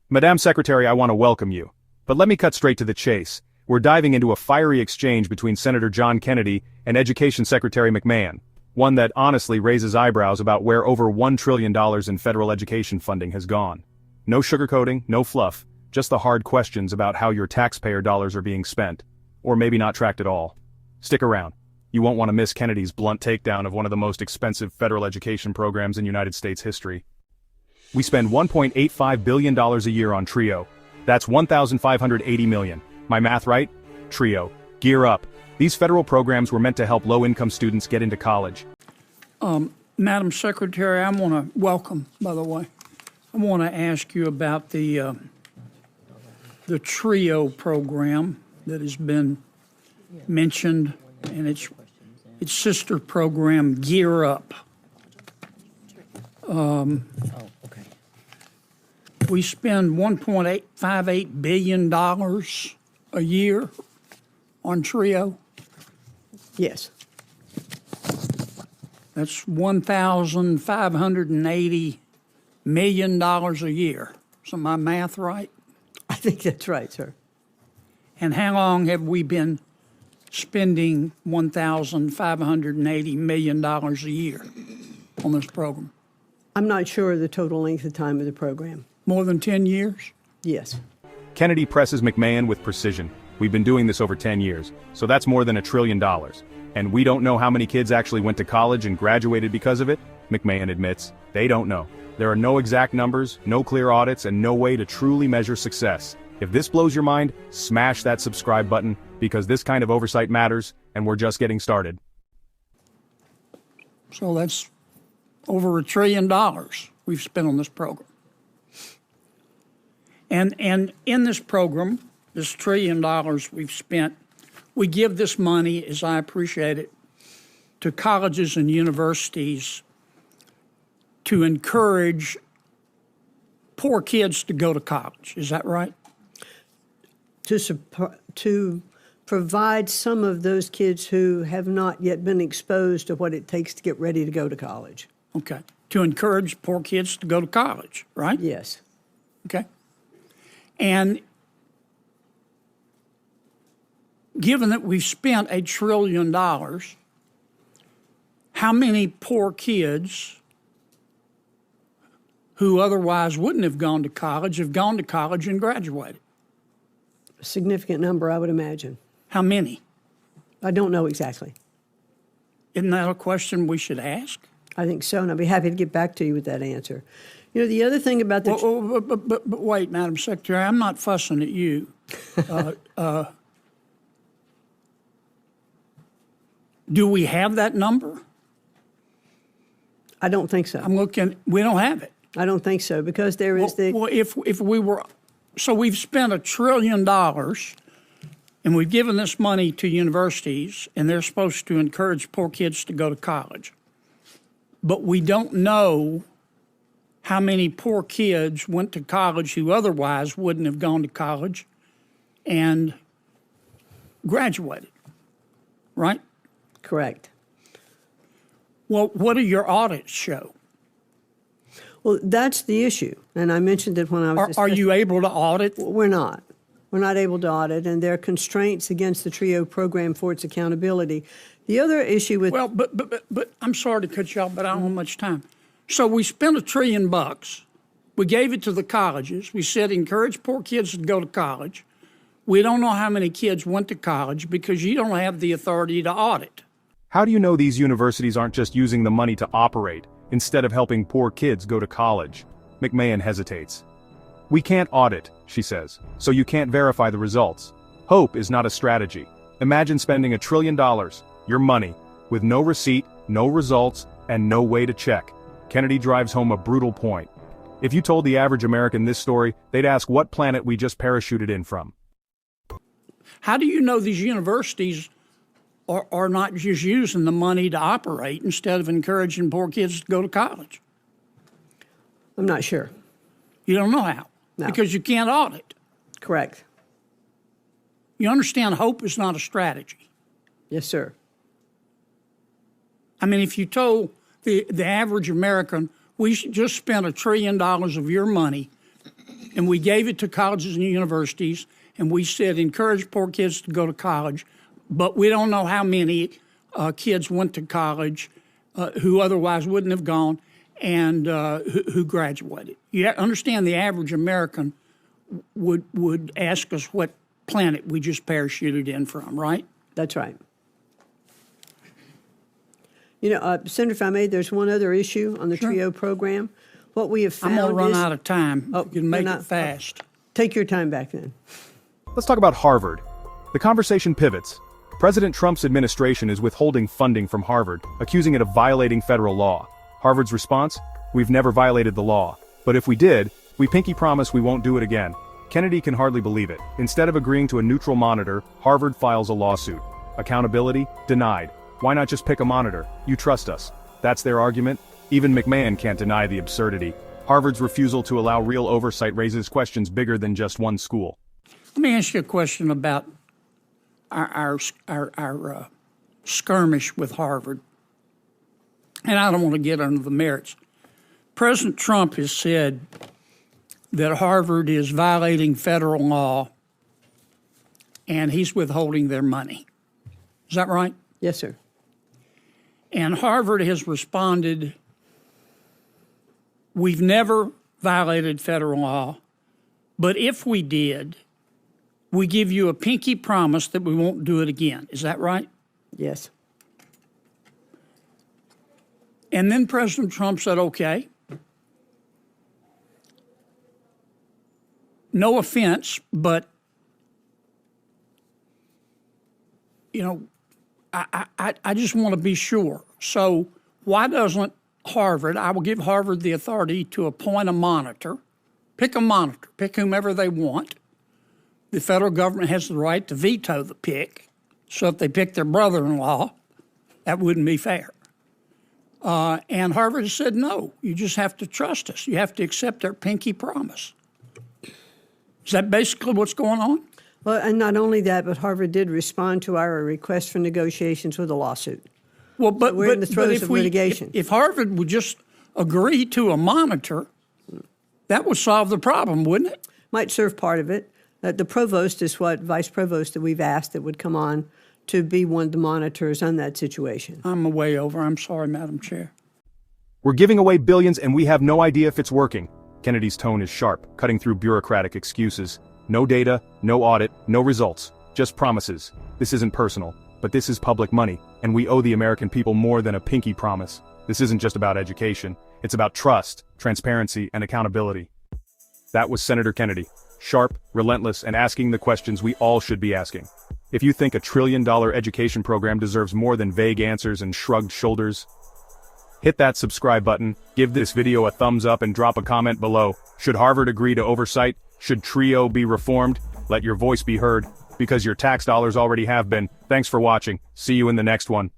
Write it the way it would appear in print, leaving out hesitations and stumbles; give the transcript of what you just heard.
Madam Secretary, I want to welcome you. But let me cut straight to the chase. We're diving into a fiery exchange between Senator John Kennedy and Education Secretary McMahon, one that honestly raises eyebrows about where over $1 trillion in federal education funding has gone. No sugarcoating, no fluff, just the hard questions about how your taxpayer dollars are being spent. Or maybe not tracked at all. Stick around. You won't want to miss Kennedy's blunt takedown of one of the most expensive federal education programs in United States history. We spend $1.85 billion a year on TRIO. That's $1,580 million. My math right? TRIO. Gear up. These federal programs were meant to help low-income students get into college. Madam Secretary, I want to welcome, by the way, I want to ask you about the TRIO program that has been mentioned, and its sister program, Gear Up. We spend $1.858 billion a year on TRIO. Yes. That's $1,580 million a year. Is my math right? I think that's right, sir. And how long have we been spending $1,580 million a year on this program? I'm not sure of the total length of time of the program. More than 10 years? Yes. Kennedy presses McMahon with precision. We've been doing this over 10 years, so that's more than $1 trillion. And we don't know how many kids actually went to college and graduated because of it? McMahon admits, they don't know. There are no exact numbers, no clear audits, and no way to truly measure success. If this blows your mind, smash that subscribe button, because this kind of oversight matters, and we're just getting started. So that's over $1 trillion we've spent on this program. And in this program, this $1 trillion we've spent, we give this money, as I appreciate it, to colleges and universities to encourage poor kids to go to college. Is that right? To provide some of those kids who have not yet been exposed to what it takes to get ready to go to college. Okay. To encourage poor kids to go to college, right? Yes. Okay. And given that we've spent $1 trillion, how many poor kids who otherwise wouldn't have gone to college have gone to college and graduated? A significant number, I would imagine. How many? I don't know exactly. Isn't that a question we should ask? I think so, and I'd be happy to get back to you with that answer. You know, the other thing about the... But wait, Madam Secretary, I'm not fussing at you. Do we have that number? I don't think so. I'm looking, we don't have it. I don't think so, because there is Well, if we were... So we've spent $1 trillion, and we've given this money to universities, and they're supposed to encourage poor kids to go to college. But we don't know how many poor kids went to college who otherwise wouldn't have gone to college and graduated, right? Correct. Well, what do your audits show? Well, that's the issue, and I mentioned it when I was... Are you able to audit? We're not. We're not able to audit, and there are constraints against the TRIO program for its accountability. The other issue with... Well, but I'm sorry to cut you off, but I don't have much time. So we spent $1 trillion. We gave it to the colleges. We said encourage poor kids to go to college. We don't know how many kids went to college because you don't have the authority to audit. How do you know these universities aren't just using the money to operate, instead of helping poor kids go to college? McMahon hesitates. We can't audit, she says, so you can't verify the results. Hope is not a strategy. Imagine spending $1 trillion, your money, with no receipt, no results, and no way to check. Kennedy drives home a brutal point. If you told the average American this story, they'd ask what planet we just parachuted in from. How do you know these universities are not just using the money to operate instead of encouraging poor kids to go to college? I'm not sure. You don't know how? No. Because you can't audit. Correct. You understand hope is not a strategy. Yes, sir. I mean, if you told the average American, we just spent $1 trillion of your money and we gave it to colleges and universities, and we said encourage poor kids to go to college, but we don't know how many kids went to college who otherwise wouldn't have gone and who graduated. You understand the average American would ask us what planet we just parachuted in from, right? That's right. You know, Senator, if I may, there's one other issue on the TRIO program. What we have found I'm going to is... run out of time. Oh, You can make not- it fast. Take your time back then. Let's talk about Harvard. The conversation pivots. President Trump's administration is withholding funding from Harvard, accusing it of violating federal law. Harvard's response? We've never violated the law. But if we did, we pinky promise we won't do it again. Kennedy can hardly believe it. Instead of agreeing to a neutral monitor, Harvard files a lawsuit. Accountability? Denied. Why not just pick a monitor? You trust us. That's their argument? Even McMahon can't deny the absurdity. Harvard's refusal to allow real oversight raises questions bigger than just one school. Let me ask you a question about our skirmish with Harvard. And I don't want to get into the merits. President Trump has said that Harvard is violating federal law and he's withholding their money. Is that right? Yes, sir. And Harvard has responded, we've never violated federal law, but if we did, we give you a pinky promise that we won't do it again. Is that right? Yes. And then President Trump said, okay, no offense, but, you know, I just want to be sure. So why doesn't Harvard, I will give Harvard the authority to appoint a monitor, pick whomever they want. The federal government has the right to veto the pick. So if they pick their brother-in-law, that wouldn't be fair. And Harvard said, no, you just have to trust us. You have to accept our pinky promise. Is that basically what's going on? Well, and not only that, but Harvard did respond to our request for negotiations with a lawsuit. Well, but So we're in the throes of litigation. If Harvard would just agree to a monitor, that would solve the problem, wouldn't it? Might serve part of it. The provost is what vice provost that we've asked that would come on to be one of the monitors on that situation. I'm way over. I'm sorry, Madam Chair. We're giving away billions and we have no idea if it's working. Kennedy's tone is sharp, cutting through bureaucratic excuses. No data, no audit, no results. Just promises. This isn't personal, but this is public money, and we owe the American people more than a pinky promise. This isn't just about education. It's about trust, transparency, and accountability. That was Senator Kennedy. Sharp, relentless, and asking the questions we all should be asking. If you think $1 trillion education program deserves more than vague answers and shrugged shoulders, hit that subscribe button, give this video a thumbs up and drop a comment below. Should Harvard agree to oversight? Should TRIO be reformed? Let your voice be heard, because your tax dollars already have been. Thanks for watching. See you in the next one.